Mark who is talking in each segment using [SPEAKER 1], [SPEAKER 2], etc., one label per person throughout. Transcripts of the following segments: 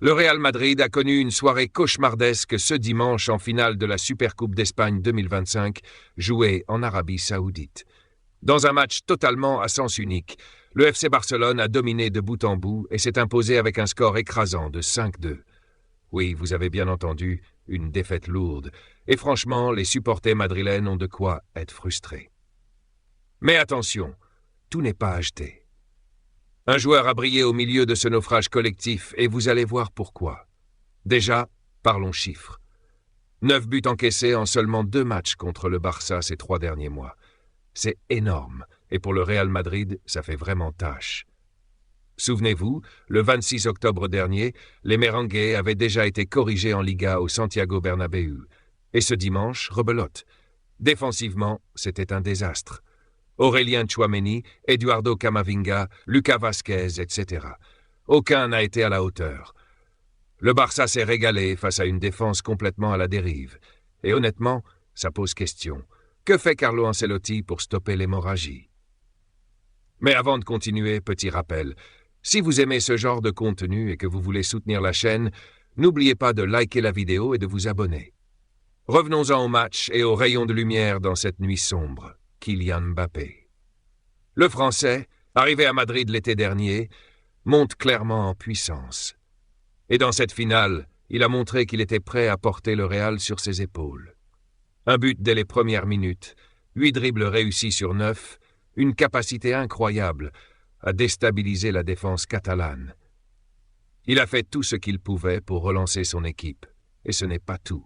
[SPEAKER 1] Le Real Madrid a connu une soirée cauchemardesque ce dimanche en finale de la Supercoupe d'Espagne 2025, jouée en Arabie Saoudite. Dans un match totalement à sens unique, le FC Barcelone a dominé de bout en bout et s'est imposé avec un score écrasant de 5-2. Oui, vous avez bien entendu, une défaite lourde. Et franchement, les supporters madrilènes ont de quoi être frustrés. Mais attention, tout n'est pas acheté. Un joueur a brillé au milieu de ce naufrage collectif et vous allez voir pourquoi. Déjà, parlons chiffres. 9 buts encaissés en seulement 2 matchs contre le Barça ces 3 derniers mois. C'est énorme, et pour le Real Madrid, ça fait vraiment tâche. Souvenez-vous, le 26 octobre dernier, les Merengues avaient déjà été corrigés en Liga au Santiago Bernabéu. Et ce dimanche, rebelote. Défensivement, c'était un désastre. Aurélien Tchouaméni, Eduardo Camavinga, Lucas Vázquez, etc. Aucun n'a été à la hauteur. Le Barça s'est régalé face à une défense complètement à la dérive. Et honnêtement, ça pose question. Que fait Carlo Ancelotti pour stopper l'hémorragie? Mais avant de continuer, petit rappel. Si vous aimez ce genre de contenu et que vous voulez soutenir la chaîne, n'oubliez pas de liker la vidéo et de vous abonner. Revenons-en au match et aux rayons de lumière dans cette nuit sombre. Kylian Mbappé. Le Français, arrivé à Madrid l'été dernier, monte clairement en puissance. Et dans cette finale, il a montré qu'il était prêt à porter le Real sur ses épaules. Un but dès les premières minutes, 8 dribbles réussis sur 9, une capacité incroyable à déstabiliser la défense catalane. Il a fait tout ce qu'il pouvait pour relancer son équipe, et ce n'est pas tout.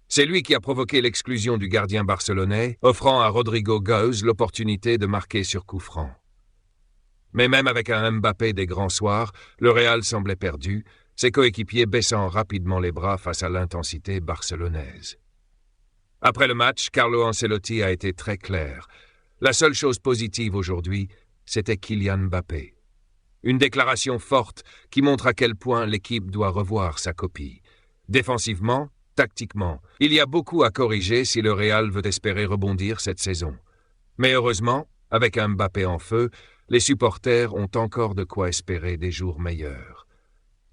[SPEAKER 1] C'est lui qui a provoqué l'exclusion du gardien barcelonais, offrant à Rodrigo Goes l'opportunité de marquer sur coup franc. Mais même avec un Mbappé des grands soirs, le Real semblait perdu, ses coéquipiers baissant rapidement les bras face à l'intensité barcelonaise. Après le match, Carlo Ancelotti a été très clair. La seule chose positive aujourd'hui, c'était Kylian Mbappé. Une déclaration forte qui montre à quel point l'équipe doit revoir sa copie. Défensivement, tactiquement, il y a beaucoup à corriger si le Real veut espérer rebondir cette saison. Mais heureusement, avec un Mbappé en feu, les supporters ont encore de quoi espérer des jours meilleurs.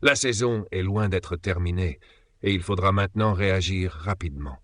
[SPEAKER 1] La saison est loin d'être terminée et il faudra maintenant réagir rapidement.